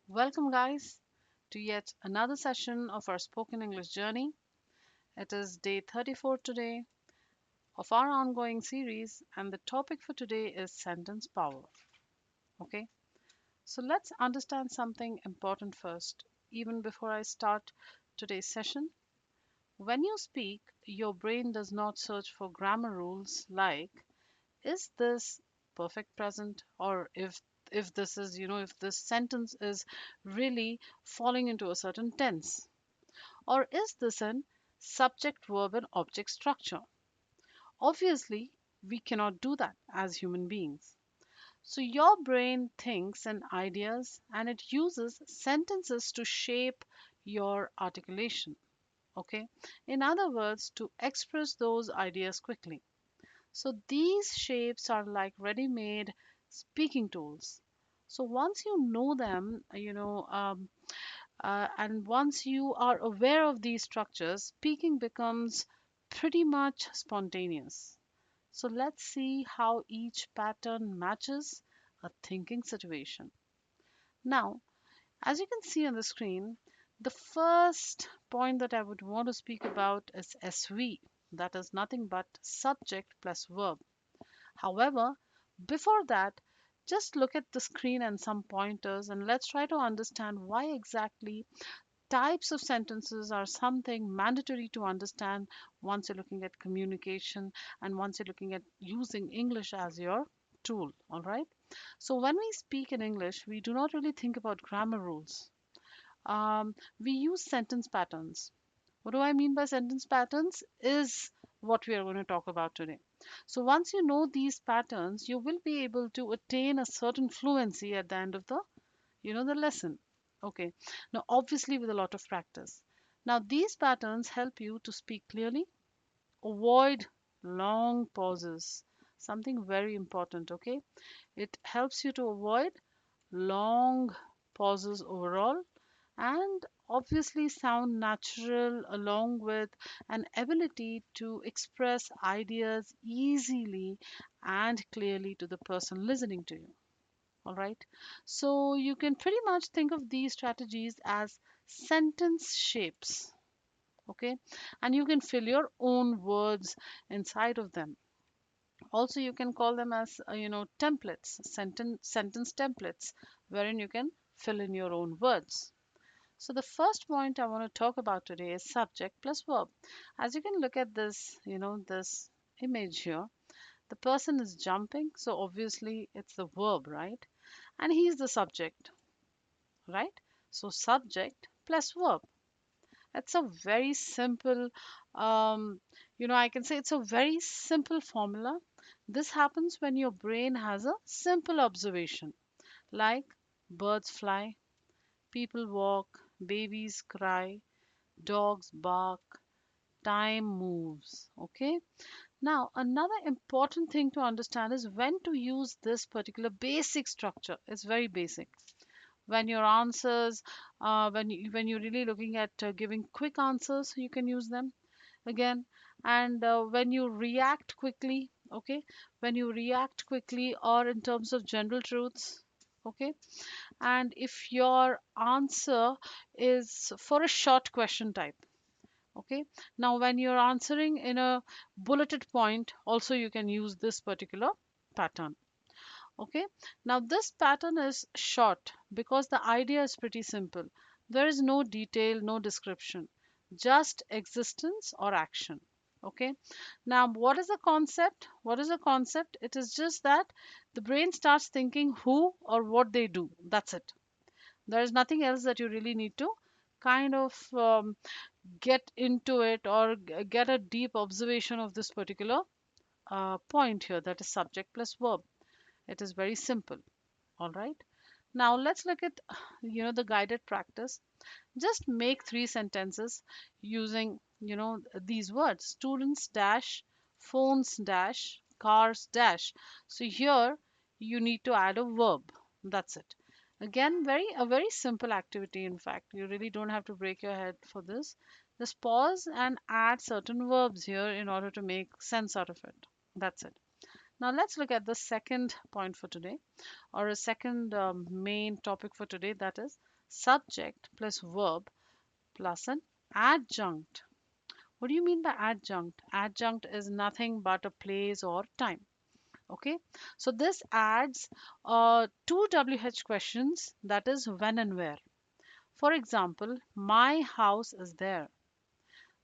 Welcome, guys, to yet another session of our spoken English journey. It is day 34 today of our ongoing series, and the topic for today is sentence power. Okay, so let's understand something important first, even before I start today's session. When you speak, your brain does not search for grammar rules like is this perfect present, or if this is, if this sentence is really falling into a certain tense, or is this an subject verb and object structure. Obviously, we cannot do that as human beings. So your brain thinks in ideas and it uses sentences to shape your articulation. Okay, in other words, to express those ideas quickly. So these shapes are like ready-made speaking tools. So once you know them, and once you are aware of these structures, speaking becomes pretty much spontaneous. So let's see how each pattern matches a thinking situation. Now, as you can see on the screen, the first point that I would want to speak about is SV. That is nothing but subject plus verb. However, before that, just look at the screen and some pointers, and let's try to understand why exactly types of sentences are something mandatory to understand once you're looking at communication and once you're looking at using English as your tool. All right. So when we speak in English, we do not really think about grammar rules. We use sentence patterns. What do I mean by sentence patterns is what we are going to talk about today. So once you know these patterns, you will be able to attain a certain fluency at the end of the lesson. Okay. Now, obviously, with a lot of practice. Now, these patterns help you to speak clearly, avoid long pauses, something very important. Okay. It helps you to avoid long pauses overall and obviously sound natural along with an ability to express ideas easily and clearly to the person listening to you. All right. So you can pretty much think of these strategies as sentence shapes. Okay. And you can fill your own words inside of them. Also, you can call them as, templates, sentence templates, wherein you can fill in your own words. So the first point I want to talk about today is subject plus verb. As you can look at this, this image here, the person is jumping, so obviously it's the verb, right? And he's the subject, right? So subject plus verb. It's a very simple, I can say it's a very simple formula. This happens when your brain has a simple observation, like birds fly, people walk, babies cry, dogs bark, time moves. Okay. Now, another important thing to understand is when to use this particular basic structure. It's very basic. When your answers, when you're really looking at giving quick answers, you can use them again. And when you react quickly, okay, when you react quickly, or in terms of general truths, okay, and if your answer is for a short question type. Okay. Now, when you're answering in a bulleted point, also you can use this particular pattern. Okay. Now, this pattern is short because the idea is pretty simple. There is no detail, no description, just existence or action. Okay. Now, what is the concept? What is the concept? It is just that the brain starts thinking who or what they do. That's it. There is nothing else that you really need to kind of get into it or get a deep observation of this particular point here, that is subject plus verb. It is very simple. All right. Now let's look at the guided practice. Just make three sentences using these words: students dash, phones dash, cars dash. So here you need to add a verb. That's it. Again, a very simple activity. In fact, you really don't have to break your head for this. Just pause and add certain verbs here in order to make sense out of it. That's it. Now let's look at the second point for today, or a second main topic for today, that is Subject plus verb plus an adjunct. What do you mean by adjunct? Adjunct is nothing but a place or time. Okay, so this adds two WH questions, that is when and where. For example, my house is there.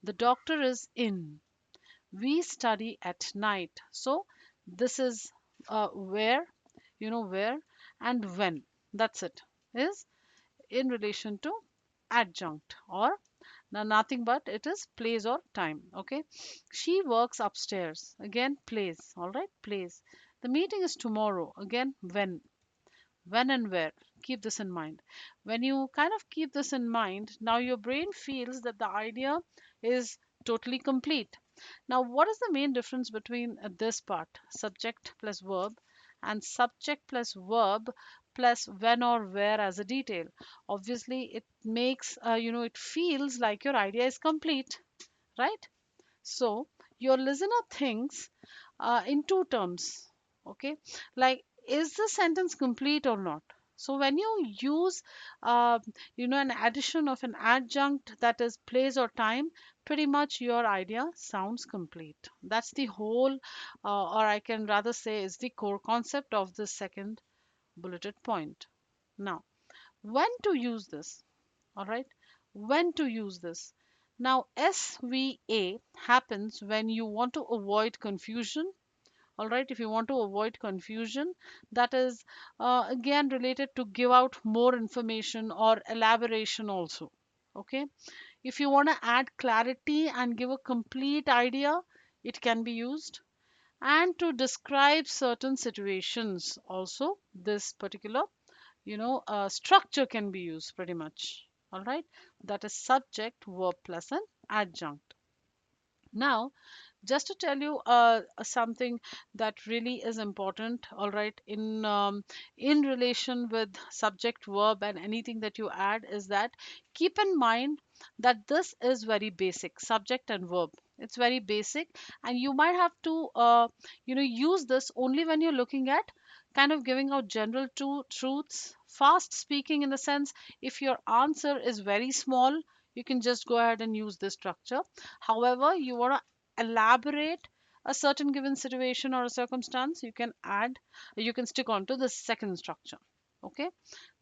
The doctor is in. We study at night. So this is where, where and when. That's it. Is in relation to adjunct or now nothing but it is place or time. Okay. She works upstairs. Again, place. All right, place. The meeting is tomorrow. Again, when and where. Keep this in mind. When you kind of keep this in mind, now your brain feels that the idea is totally complete. Now, what is the main difference between this part, subject plus verb, and subject plus verb plus when or where as a detail? Obviously, it makes, it feels like your idea is complete, right? So, your listener thinks in two terms, okay? Like, is the sentence complete or not? So, when you use, an addition of an adjunct that is place or time, pretty much your idea sounds complete. That's the whole, or I can rather say, is the core concept of the second bulleted point. Now, when to use this? All right, when to use this? Now, SVA happens when you want to avoid confusion. All right, if you want to avoid confusion, that is again related to give out more information or elaboration also. Okay, if you want to add clarity and give a complete idea, it can be used. And to describe certain situations also, this particular structure can be used pretty much. All right, that is subject verb plus an adjunct. Now, just to tell you something that really is important, all right, in relation with subject verb and anything that you add, is that keep in mind that this is very basic, subject and verb. It's very basic, and you might have to use this only when you're looking at kind of giving out general truths, fast speaking, in the sense if your answer is very small, you can just go ahead and use this structure. However, you want to elaborate a certain given situation or a circumstance, you can stick on to the second structure. Okay.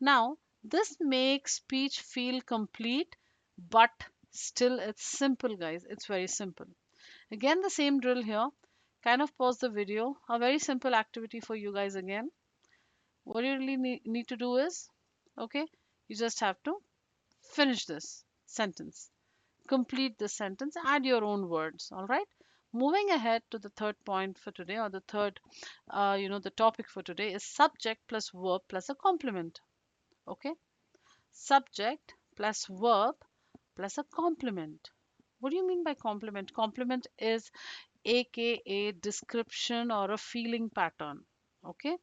Now, this makes speech feel complete, but still it's simple, guys. It's very simple. Again, the same drill here. Kind of pause the video. A very simple activity for you guys again. What you really need to do is, okay, you just have to finish this sentence, complete the sentence, add your own words. All right, moving ahead to the third point for today, or the third the topic for today is subject plus verb plus a complement. Okay, subject plus verb plus a complement. What do you mean by complement? Complement is aka description or a feeling pattern. Okay,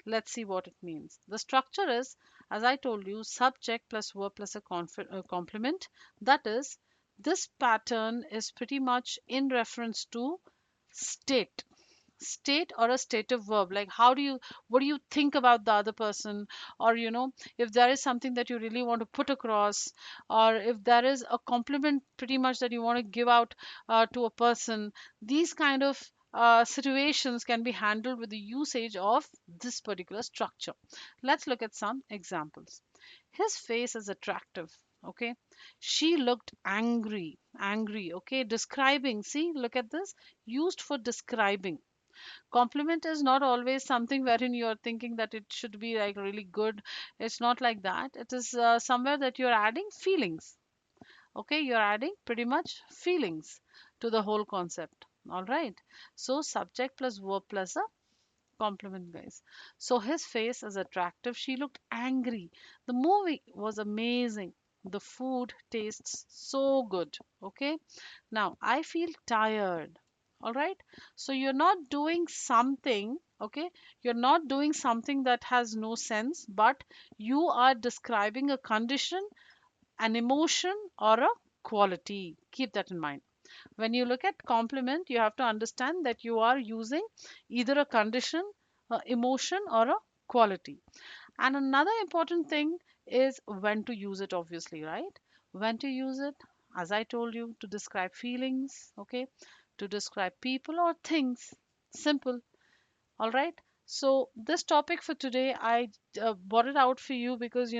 let's see what it means. The structure is, as I told you, subject plus verb plus a complement. That is, this pattern is pretty much in reference to state. State or a stative verb, like what do you think about the other person, or if there is something that you really want to put across, or if there is a compliment pretty much that you want to give out to a person. These kind of situations can be handled with the usage of this particular structure. Let's look at some examples. His face is attractive. Okay, she looked angry. Okay, describing, see, look at this, used for describing. Compliment is not always something wherein you're thinking that it should be like really good. It's not like that. It is somewhere that you're adding feelings. Okay, you're adding pretty much feelings to the whole concept. All right, so subject plus verb plus a compliment, guys. So his face is attractive, she looked angry. The movie was amazing, the food tastes so good. Okay, now I feel tired. All right, so you're not doing something, okay, you're not doing something that has no sense, but you are describing a condition, an emotion, or a quality. Keep that in mind. When you look at compliment, you have to understand that you are using either a condition, a emotion, or a quality. And another important thing is when to use it, obviously, right? When to use it, as I told you, to describe feelings, okay? To describe people or things. Simple. All right. So this topic for today, I brought it out for you because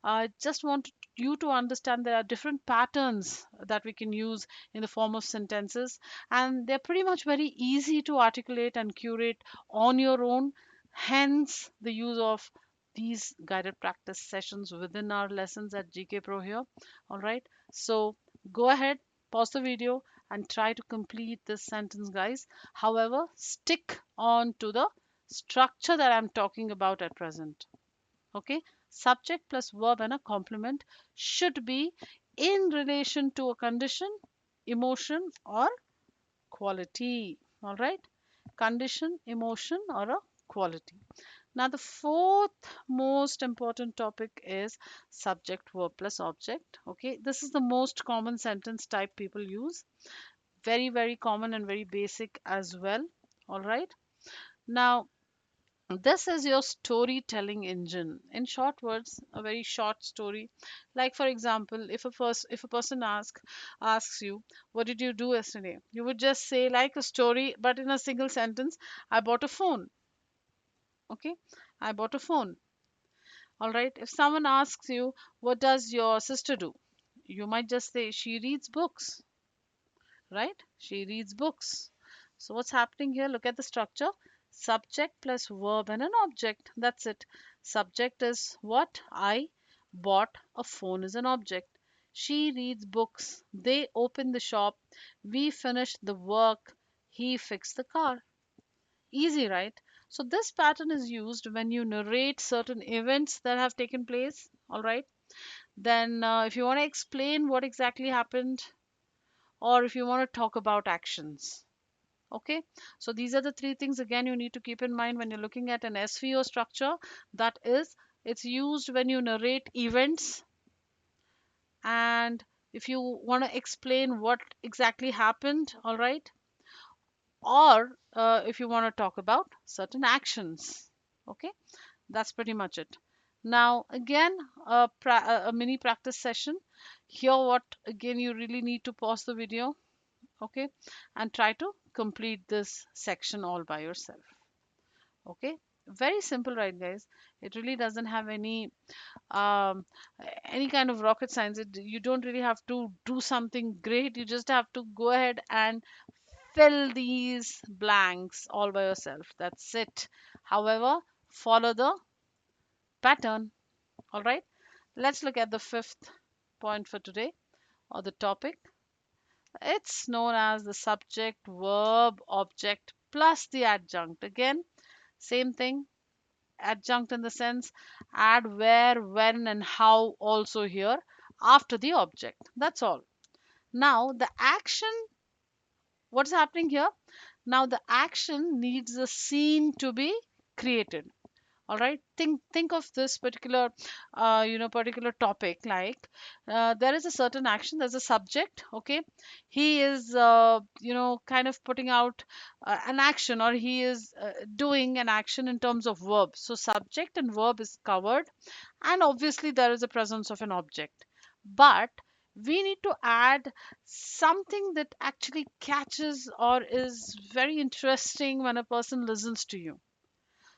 I just want you to understand there are different patterns that we can use in the form of sentences, and they're pretty much very easy to articulate and curate on your own. Hence, the use of these guided practice sessions within our lessons at GK Pro here. All right. So go ahead, pause the video, and try to complete this sentence, guys. However, stick on to the structure that I'm talking about at present. Okay, subject plus verb and a complement should be in relation to a condition, emotion, or quality. All right, condition, emotion, or a quality. Now, the fourth most important topic is subject, verb plus object. Okay, this is the most common sentence type people use. Very, very common and very basic as well. All right. Now, this is your storytelling engine. In short words, a very short story. Like for example, if a person asks you, "What did you do yesterday?" You would just say like a story, but in a single sentence, "I bought a phone." Okay, I bought a phone. All right. If someone asks you, "What does your sister do?" You might just say, "She reads books." Right? She reads books. So what's happening here? Look at the structure. Subject plus verb and an object. That's it. Subject is what? I bought a phone is an object. She reads books. They open the shop. We finished the work. He fixed the car. Easy, right? So this pattern is used when you narrate certain events that have taken place. All right. Then, if you want to explain what exactly happened, or if you want to talk about actions. Okay, so these are the three things again you need to keep in mind when you're looking at an SVO structure. That is, it's used when you narrate events, and if you want to explain what exactly happened, all right, or if you want to talk about certain actions. Okay, that's pretty much it. Now, again, a mini practice session. Here, what again you really need to pause the video, okay, and try to complete this section all by yourself. Okay, very simple, right, guys? It really doesn't have um, any kind of rocket science. You don't really have to do something great. You just have to go ahead and fill these blanks all by yourself. That's it. However, follow the pattern. All right, let's look at the fifth point for today, or the topic. It's known as the subject, verb, object plus the adjunct. Again, same thing. Adjunct in the sense add where, when, and how also here after the object. That's all. Now, the action, what's happening here? Now, the action needs a scene to be created. All right, think of this particular particular topic like there is a certain action, there's a subject. Okay, he is kind of putting out an action, or he is doing an action in terms of verb. So subject and verb is covered, and obviously there is a presence of an object, but we need to add something that actually catches or is very interesting when a person listens to you.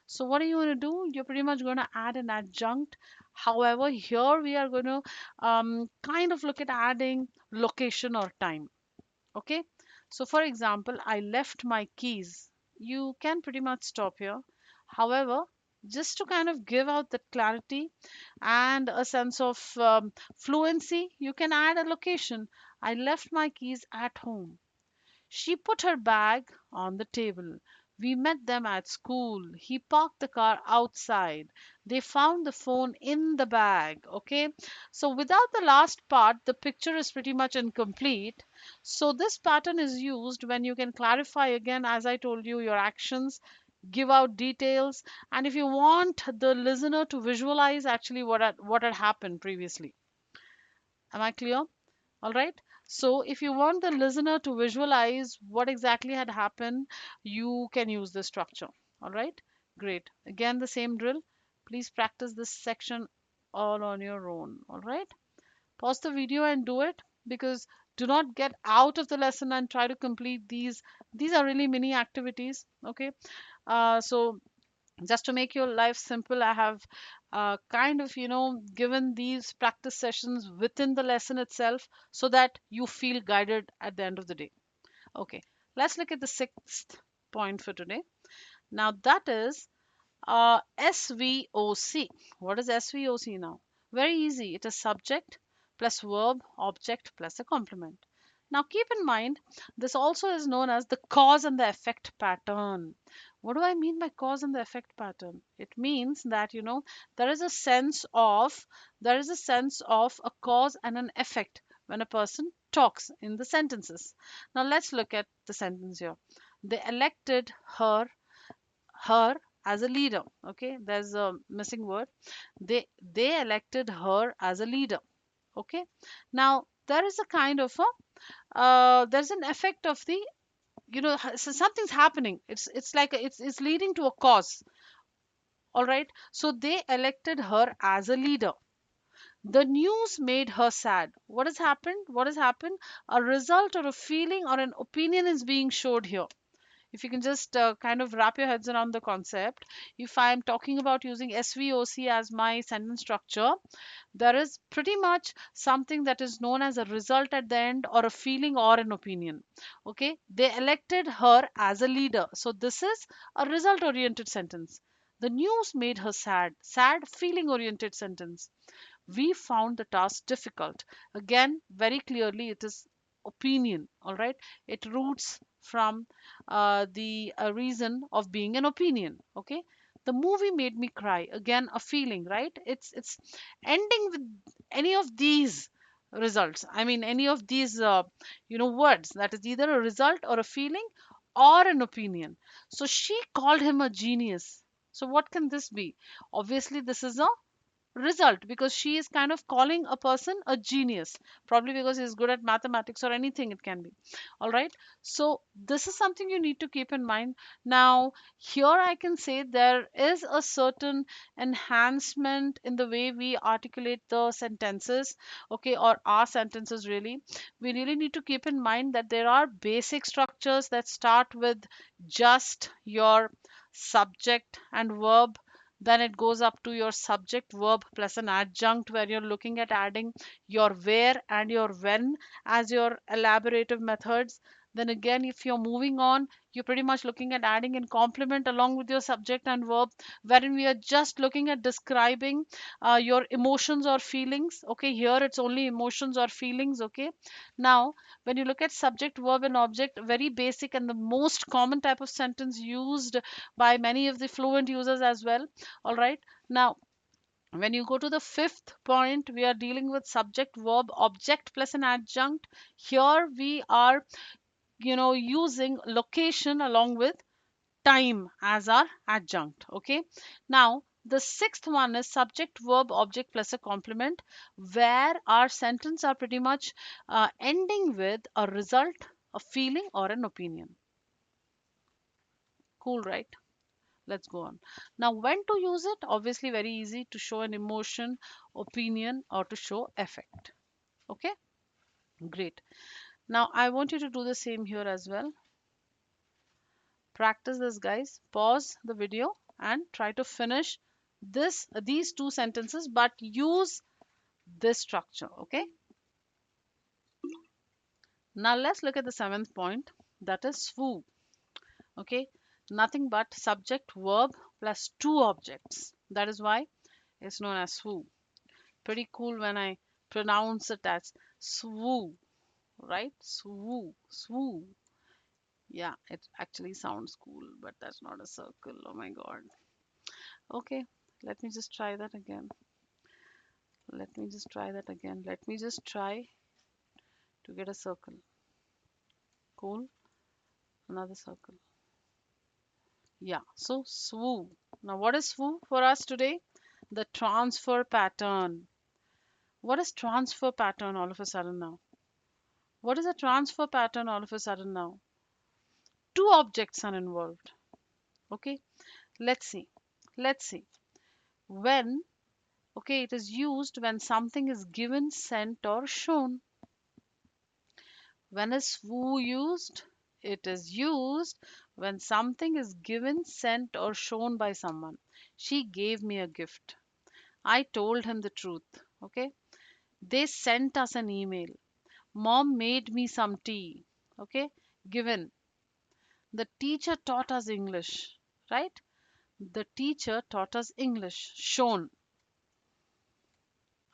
So what are you going to do? You're pretty much going to add an adjunct. However, here we are going to kind of look at adding location or time. Okay. So for example, I left my keys. You can pretty much stop here. However, just to kind of give out that clarity and a sense of fluency, you can add a location. I left my keys at home. She put her bag on the table. We met them at school. He parked the car outside. They found the phone in the bag. Okay. So without the last part, the picture is pretty much incomplete. So this pattern is used when you can clarify again, as I told you, your actions, give out details, and if you want the listener to visualize actually what had happened previously. Am I clear? All right. So if you want the listener to visualize what exactly had happened, you can use this structure. All right. Great. Again, the same drill. Please practice this section all on your own. All right. Pause the video and do it, because do not get out of the lesson and try to complete these. These are really mini activities. Okay. So just to make your life simple, I have kind of, given these practice sessions within the lesson itself so that you feel guided at the end of the day. Okay, let's look at the sixth point for today. Now, that is SVOC. What is SVOC now? Very easy. It is subject plus verb, object plus a complement. Now keep in mind, this also is known as the cause and the effect pattern. What do I mean by cause and the effect pattern? It means that, there is a sense of a cause and an effect when a person talks in the sentences. Now let's look at the sentence here. They elected her as a leader. Okay, there's a missing word. They elected her as a leader. Okay, now there is a kind of a there's an effect of the, so something's happening. It's like it's leading to a cause. All right, so they elected her as a leader. The news made her sad. What has happened? A result or a feeling or an opinion is being showed here. If you can just kind of wrap your heads around the concept, if I'm talking about using SVOC as my sentence structure, there is pretty much something that is known as a result at the end, or a feeling or an opinion. Okay, they elected her as a leader, so this is a result oriented sentence. The news made her sad. Sad feeling oriented sentence. We found the task difficult. Again, very clearly, it is opinion. All right, it roots from the reason of being an opinion. Okay, the movie made me cry. Again, a feeling, right? It's ending with any of these results. I mean, any of these words, that is either a result or a feeling or an opinion. So she called him a genius. So what can this be? Obviously, this is a result, because she is kind of calling a person a genius, probably because he's good at mathematics or anything it can be. All right, so this is something you need to keep in mind. Now here I can say there is a certain enhancement in the way we articulate the sentences. Okay, or our sentences really. We really need to keep in mind that there are basic structures that start with just your subject and verb. Then it goes up to your subject verb plus an adjunct, where you're looking at adding your where and your when as your elaborative methods. Then again, if you're moving on, you're pretty much looking at adding in complement along with your subject and verb, wherein we are just looking at describing your emotions or feelings. Okay, here it's only emotions or feelings. Okay, now when you look at subject verb and object, very basic and the most common type of sentence used by many of the fluent users as well. All right, now when you go to the fifth point, we are dealing with subject verb object plus an adjunct. Here we are, using location along with time as our adjunct. Okay, now the sixth one is subject verb object plus a complement, where our sentence are pretty much ending with a result, a feeling or an opinion. Cool, right? Let's go on. Now, when to use it? Obviously, very easy: to show an emotion, opinion, or to show effect. Okay, great. Now, I want you to do the same here as well. Practice this, guys. Pause the video and try to finish these two sentences, but use this structure. Okay. Now, let's look at the seventh point. That is SWO. Okay. Nothing but subject verb plus two objects. That is why it's known as SWO. Pretty cool when I pronounce it as SWO, right? SWO, SWO. Yeah, it actually sounds cool, but that's not a circle. Oh my god. Okay, let me just try that again. Let me just try that again. Let me just try to get a circle. Cool. Another circle. Yeah, so SWO. Now, what is SWO for us today? The transfer pattern. What is transfer pattern all of a sudden now? What is a transfer pattern all of a sudden now? Two objects are involved. Okay, let's see. Let's see. When Okay, it is used when something is given, sent, or shown. When is woo used? It is used when something is given, sent, or shown by someone. She gave me a gift. I told him the truth. Okay. They sent us an email. Mom made me some tea. Okay. Given. The teacher taught us English. Right? The teacher taught us English. Shown.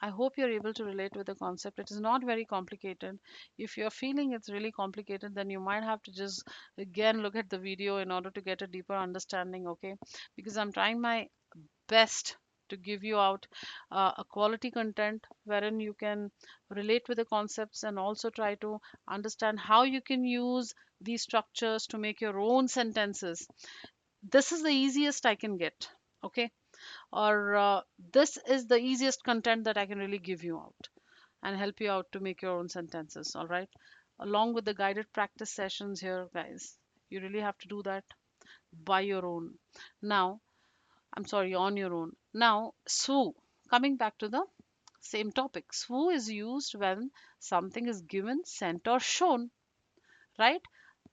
I hope you're able to relate with the concept. It is not very complicated. If you're feeling it's really complicated, then you might have to just again look at the video in order to get a deeper understanding, okay? Because I'm trying my best to give you out a quality content wherein you can relate with the concepts and also try to understand how you can use these structures to make your own sentences. This is the easiest I can get, okay? Or this is the easiest content that I can really give you out and help you out to make your own sentences. All right. Along with the guided practice sessions here, guys. You really have to do that by your own. Now, I'm sorry, on your own. Now, SWO. Coming back to the same topic. SWO is used when something is given, sent, or shown, right?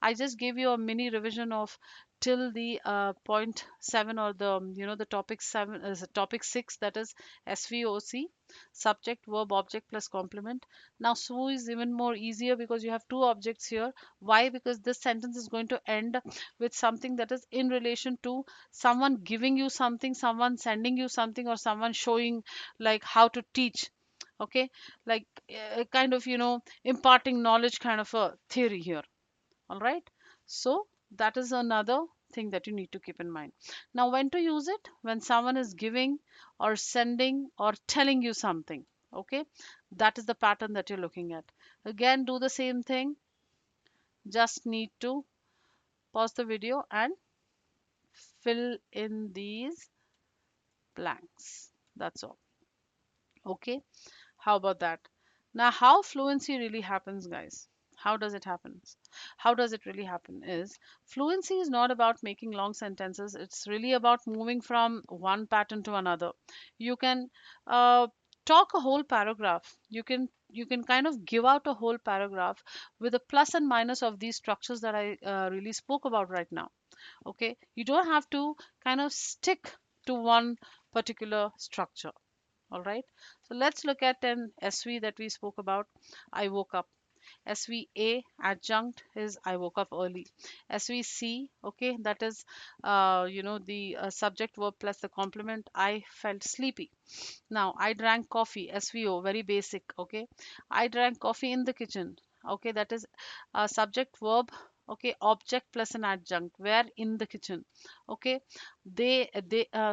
I just gave you a mini revision of till the point 7 or the the topic 7 is topic 6, that is SVOC, subject verb object plus complement. Now SVO is even more easier because you have two objects here. Why? Because this sentence is going to end with something that is in relation to someone giving you something, someone sending you something, or someone showing like how to teach. Okay, like kind of imparting knowledge kind of a theory here. All right. So that is another thing that you need to keep in mind. Now, when to use it? When someone is giving or sending or telling you something. Okay. That is the pattern that you're looking at. Again, do the same thing. Just need to pause the video and fill in these blanks. That's all. Okay. How about that? Now, how fluency really happens, guys? How does it happen? How does it really happen? Is fluency is not about making long sentences. It's really about moving from one pattern to another. You can uh, talk a whole paragraph. You can kind of give out a whole paragraph with a plus and minus of these structures that I really spoke about right now. Okay, you don't have to kind of stick to one particular structure. All right. So let's look at an SV that we spoke about. I woke up. SVA adjunct is I woke up early. SVC, okay, that is the subject verb plus the complement. I felt sleepy. Now I drank coffee. SVO, very basic. Okay, I drank coffee in the kitchen. Okay, that is subject verb. Okay, object plus an adjunct. Where? In the kitchen. Okay,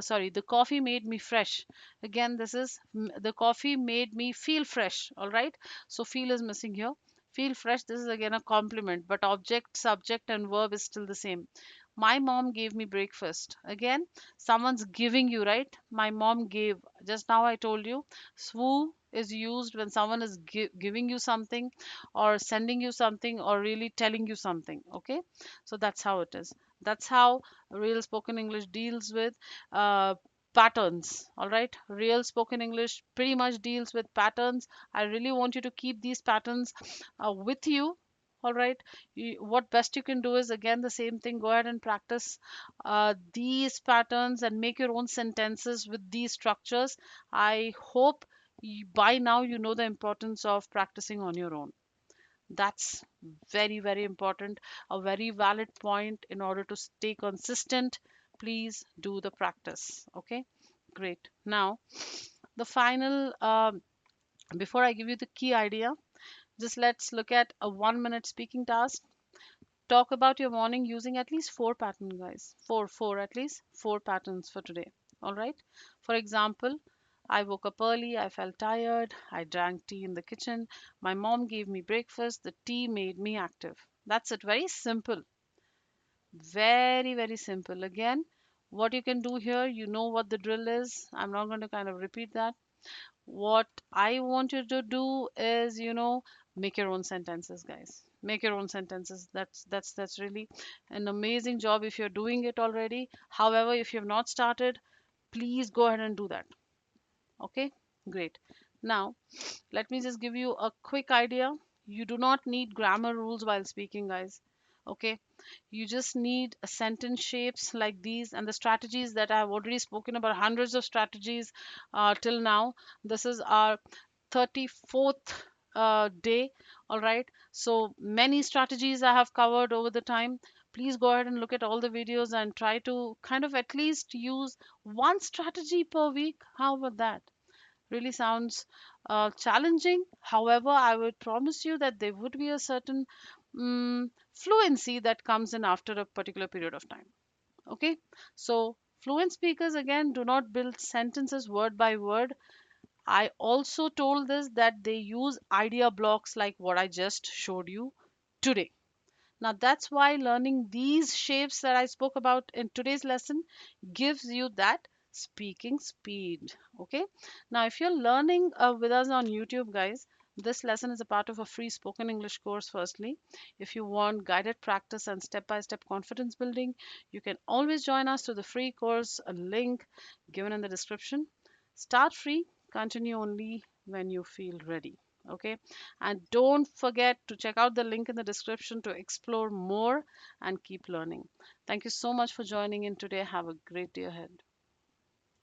sorry, the coffee made me fresh. Again, this is the coffee made me feel fresh. All right, so feel is missing here. Feel fresh. This is again a compliment, but object, subject, and verb is still the same. My mom gave me breakfast. Again, someone's giving you, right? My mom gave. Just now I told you, swoo is used when someone is giving you something or sending you something or really telling you something. Okay, so that's how it is. That's how real spoken English deals with uh, patterns. All right, real spoken English pretty much deals with patterns. I really want you to keep these patterns with you. All right, what best you can do is again the same thing. Go ahead and practice these patterns and make your own sentences with these structures. I hope by now you know the importance of practicing on your own. That's very, very important, a very valid point. In order to stay consistent, please do the practice. Okay, great. Now, the final, before I give you the key idea, just let's look at a 1 minute speaking task. Talk about your morning using at least four patterns, guys. At least four patterns for today. All right. For example, I woke up early, I felt tired, I drank tea in the kitchen, my mom gave me breakfast, the tea made me active. That's it. Very simple. Very, very simple. Again, what you can do here, you know what the drill is. I'm not going to kind of repeat that. What I want you to do is, make your own sentences, guys. Make your own sentences. That's really an amazing job if you're doing it already. However, if you have not started, please go ahead and do that. Okay, great. Now, let me just give you a quick idea. You do not need grammar rules while speaking, guys. Okay, you just need a sentence shapes like these and the strategies that I have already spoken about, hundreds of strategies till now. This is our 34th day. All right, so many strategies I have covered over the time. Please go ahead and look at all the videos and try to kind of at least use one strategy per week. How about that? Really sounds challenging. However, I would promise you that there would be a certain fluency that comes in after a particular period of time. Okay, so fluent speakers again do not build sentences word by word. I also told this that they use idea blocks like what I just showed you today. Now, that's why learning these shapes that I spoke about in today's lesson gives you that speaking speed. Okay. Now, if you're learning with us on YouTube, guys, this lesson is a part of a free spoken English course, firstly. If you want guided practice and step by step confidence building, you can always join us to the free course, a link given in the description. Start free, continue only when you feel ready. Okay, and don't forget to check out the link in the description to explore more and keep learning. Thank you so much for joining in today. Have a great day ahead.